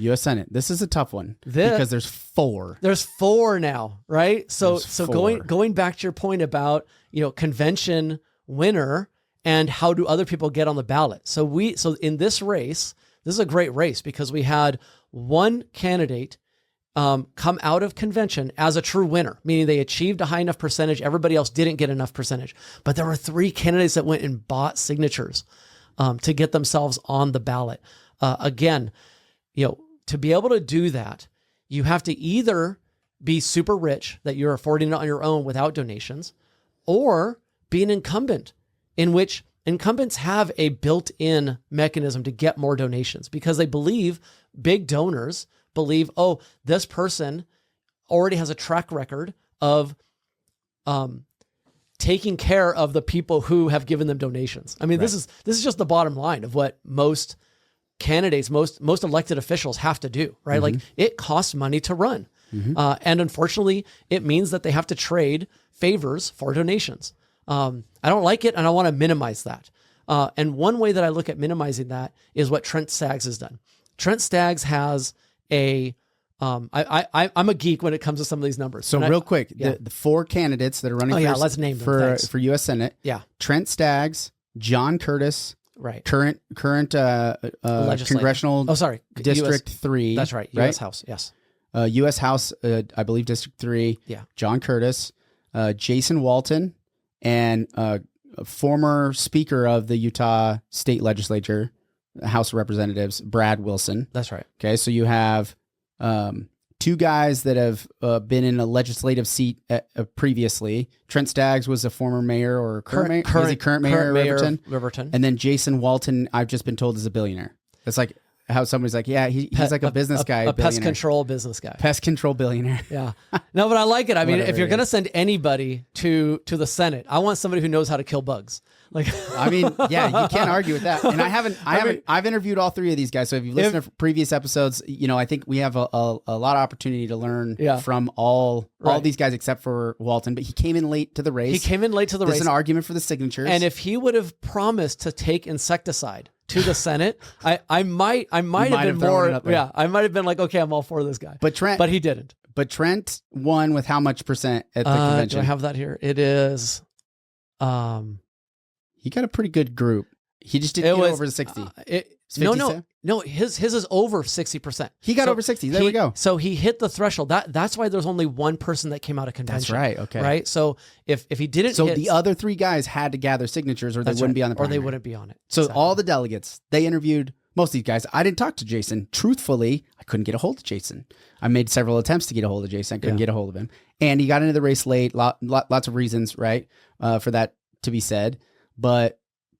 U.S. Senate. This is a tough one because there's 4. There's 4 now, right? So There's 4. going back to your point about, convention winner and how do other people get on the ballot. So in this race, this is a great race because we had one candidate come out of convention as a true winner, meaning they achieved a high enough percentage. Everybody else didn't get enough percentage, but there were 3 candidates that went and bought signatures to get themselves on the ballot. Again, to be able to do that, you have to either be super rich that you're affording it on your own without donations, or be an incumbent, in which incumbents have a built-in mechanism to get more donations because they believe, big donors believe, oh, this person already has a track record of taking care of the people who have given them donations. I mean, this is just the bottom line of what most candidates, most elected officials have to do, right? Like, it costs money to run. And unfortunately, it means that they have to trade favors for donations. I don't like it, and I want to minimize that. And one way that I look at minimizing that is what Trent Staggs has done. Trent Staggs has I'm a geek when it comes to some of these numbers. So real quick, the 4 candidates that are running let's name them. For U.S. Senate. Yeah. Trent Staggs, John Curtis, right. Current congressional District 3. That's right. U.S. House. Yes. U.S. House, I believe District 3. Yeah. John Curtis, Jason Walton, and former Speaker of the Utah State Legislature, House of Representatives, Brad Wilson. That's right. Okay, so you have 2 guys that have been in a legislative seat previously. Trent Staggs was a former mayor or current mayor of Riverton. And then Jason Walton, I've just been told, is a billionaire. It's like how somebody's like, yeah, he's like a business guy. A pest control business guy. Pest control billionaire. Yeah. No, but I like it. I mean, if you're going to send anybody to the Senate, I want somebody who knows how to kill bugs. Like, I mean, yeah, you can't argue with that. And I've interviewed all 3 of these guys. So if you've listened to previous episodes, I think we have a lot of opportunity to learn from all these guys except for Walton. But he came in late to the race. There's an argument for the signatures. And if he would have promised to take insecticide to the Senate, I might have been more. Yeah, I might have been like, okay, I'm all for this guy. But he didn't. But Trent won with how much percent at the convention? Do I have that here? It is. He got a pretty good group. He just didn't get over the 60. No. His is over 60%. He got over 60. There we go. So he hit the threshold. That's why there's only one person that came out of convention. That's right. Okay. Right. So if he didn't, the other 3 guys had to gather signatures, or they wouldn't be on the primary. Or they wouldn't be on it. So all the delegates, they interviewed most of these guys. I didn't talk to Jason. Truthfully, I couldn't get a hold of Jason. I made several attempts to get a hold of Jason. I couldn't get a hold of him, and he got into the race late. Lots of reasons, right, for that to be said, but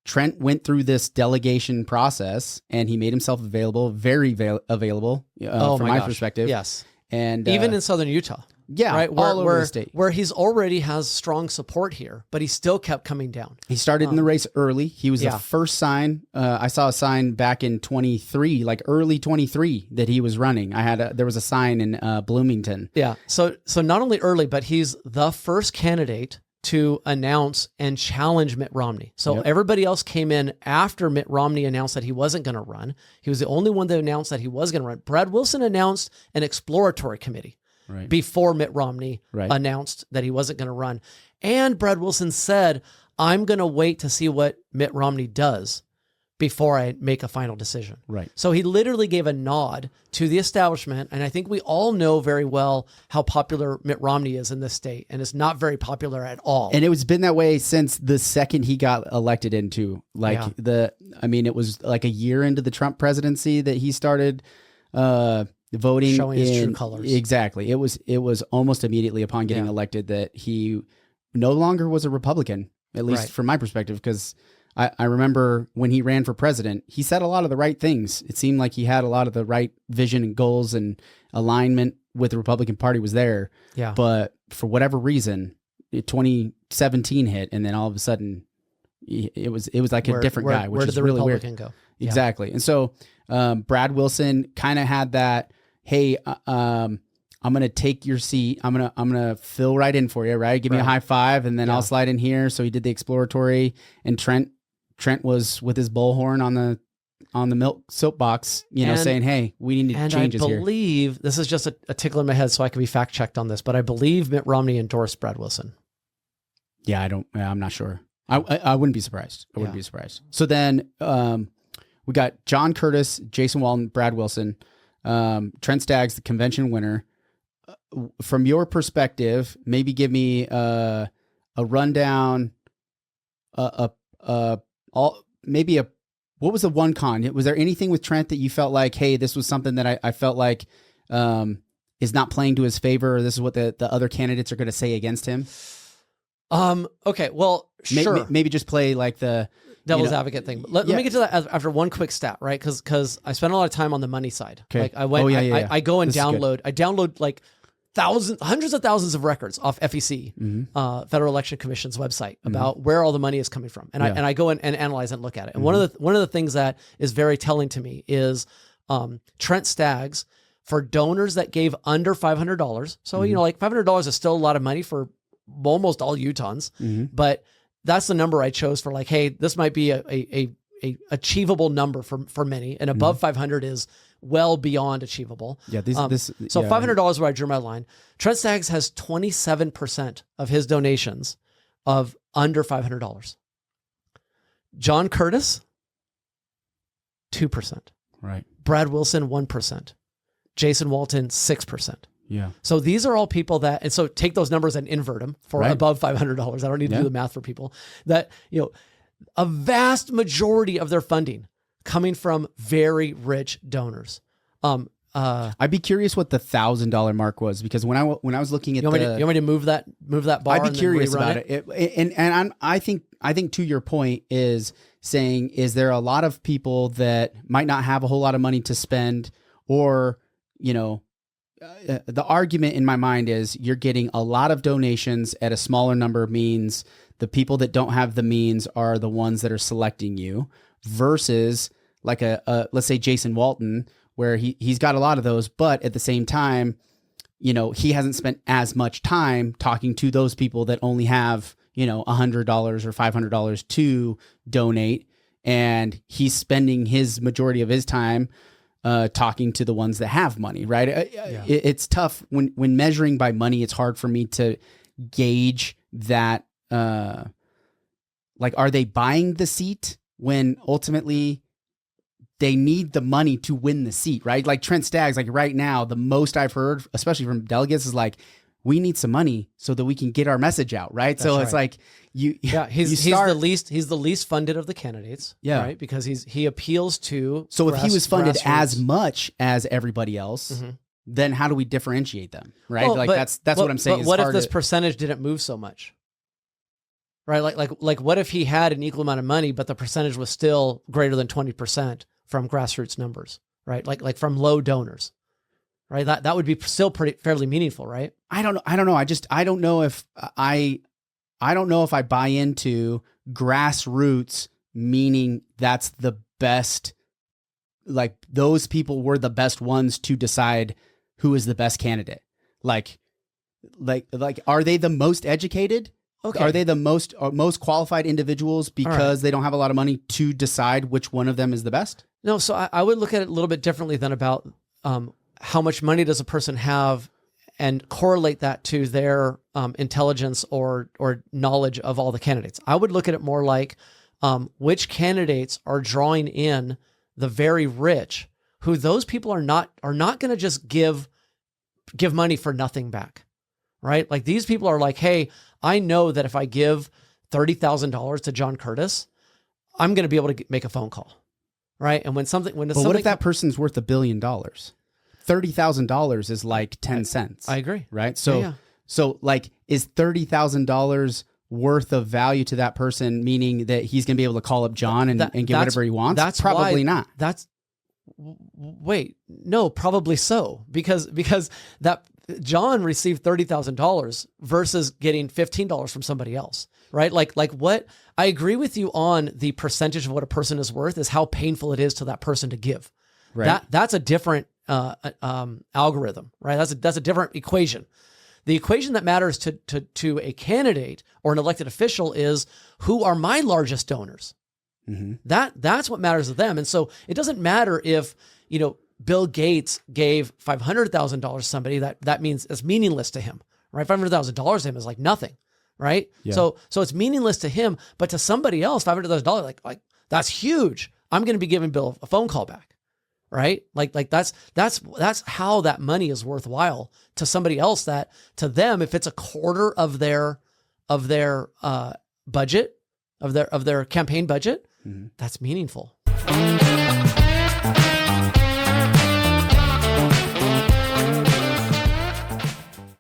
Trent went through this delegation process and he made himself available, very available from my perspective. Yes. And even in Southern Utah. Yeah. Right. All over the state. Where he's already has strong support here, but he still kept coming down. He started in the race early. He was the first sign. I saw a sign back in 23, like early 23, that he was running. There was a sign in Bloomington. Yeah. So not only early, but he's the first candidate to announce and challenge Mitt Romney. So everybody else came in after Mitt Romney announced that he wasn't going to run. He was the only one that announced that he was going to run. Brad Wilson announced an exploratory committee before Mitt Romney announced that he wasn't going to run. And Brad Wilson said, I'm going to wait to see what Mitt Romney does before I make a final decision. Right. So he literally gave a nod to the establishment. And I think we all know very well how popular Mitt Romney is in this state. And it's not very popular at all. And it's been that way since the second he got elected into. It was like a year into the Trump presidency that he started voting. Showing his true colors. Exactly. It was almost immediately upon getting elected that he no longer was a Republican, at least from my perspective, because I remember when he ran for president, he said a lot of the right things. It seemed like he had a lot of the right vision and goals, and alignment with the Republican Party was there. Yeah. But for whatever reason, 2017 hit, and then all of a sudden, it was like a different guy, which is really weird. Go? Yeah. Exactly. And so Brad Wilson kind of had that, hey, I'm going to take your seat. I'm going to fill right in for you, right? Give me a high five, and then I'll slide in here. So he did the exploratory, and Trent was with his bullhorn on the on the milk soapbox, saying, "Hey, we need changes here." And I believe this is just a tickle in my head, so I can be fact checked on this. But I believe Mitt Romney endorsed Brad Wilson. Yeah, I'm not sure. I wouldn't be surprised. I wouldn't be surprised. So then we got John Curtis, Jason Walton, Brad Wilson, Trent Staggs, the convention winner. From your perspective, maybe give me a rundown. What was the one con? Was there anything with Trent that you felt like, hey, this was something that I felt like is not playing to his favor, or this is what the other candidates are going to say against him? Okay, well, sure. Maybe just play like the devil's advocate thing. Let me get to that after one quick stat, right? Because I spent a lot of time on the money side. Okay. Like I go and download like hundreds of thousands of records off FEC, Federal Election Commission's website about where all the money is coming from. And I go in and analyze and look at it. And one of the things that is very telling to me is Trent Staggs, for donors that gave under $500. So, like $500 is still a lot of money for almost all Utahns, but that's the number I chose for like, hey, this might be a achievable number for many, and above 500 is well beyond achievable. Yeah, so $500 where I drew my line. Trent Staggs has 27% of his donations of under $500. John Curtis, 2%. Right. Brad Wilson, 1%. Jason Walton, 6%. Yeah. So these are all people that, and so take those numbers and invert them for above $500. I don't need to do the math for people that, a vast majority of their funding coming from very rich donors. I'd be curious what the $1,000 mark was, because when I was looking at you want me to move that bar? I'd be curious about it. I think to your point is saying, is there a lot of people that might not have a whole lot of money to spend, or, the argument in my mind is you're getting a lot of donations at a smaller number means the people that don't have the means are the ones that are selecting you, versus like let's say Jason Walton, where he's got a lot of those, but at the same time, he hasn't spent as much time talking to those people that only have, $100 or $500 to donate. And he's spending his majority of his time talking to the ones that have money, right? It's tough when measuring by money. It's hard for me to gauge that. Like, are they buying the seat when ultimately they need the money to win the seat, right? Like Trent Staggs, like right now, the most I've heard, especially from delegates, is like, we need some money so that we can get our message out, right? That's so right. It's like he's the least funded of the candidates, right? Because he appeals to. So if he was funded as much as everybody else, then how do we differentiate them, right? Well, that's what I'm saying. But what if this percentage didn't move so much? Right, like what if he had an equal amount of money, but the percentage was still greater than 20% from grassroots numbers, right? Like from low donors, right? That would be still fairly meaningful, right? I don't know. I don't know if I buy into grassroots, meaning that's the best. Like those people were the best ones to decide who is the best candidate. Like, are they the most educated? Okay. Are they the most qualified individuals because they don't have a lot of money to decide which one of them is the best? No, so I would look at it a little bit differently than about how much money does a person have, and correlate that to their intelligence or knowledge of all the candidates. I would look at it more like which candidates are drawing in the very rich, who those people are not going to just give money for nothing back, right? Like these people are like, hey, I know that if I give $30,000 to John Curtis, I'm going to be able to make a phone call, right? And what if that person's worth $1 billion? $30,000 is like 10 cents. I agree. Right. So like, is $30,000 worth of value to that person, meaning that he's going to be able to call up John and get whatever he wants? That's probably not. No, probably so. Because that John received $30,000 versus getting $15 from somebody else, right? Like what I agree with you on the percentage of what a person is worth is how painful it is to that person to give. Right. That's a different algorithm, right? That's a different equation. The equation that matters to a candidate or an elected official is, who are my largest donors, That's what matters to them. And so it doesn't matter if, Bill Gates gave $500,000 to somebody, that means it's meaningless to him, right? $500,000 to him is like nothing, right? Yeah. So it's meaningless to him, but to somebody else, $500,000, like that's huge. I'm going to be giving Bill a phone call back, right? Like that's how that money is worthwhile to somebody else. That to them, if it's a quarter of their budget, of their campaign budget, that's meaningful.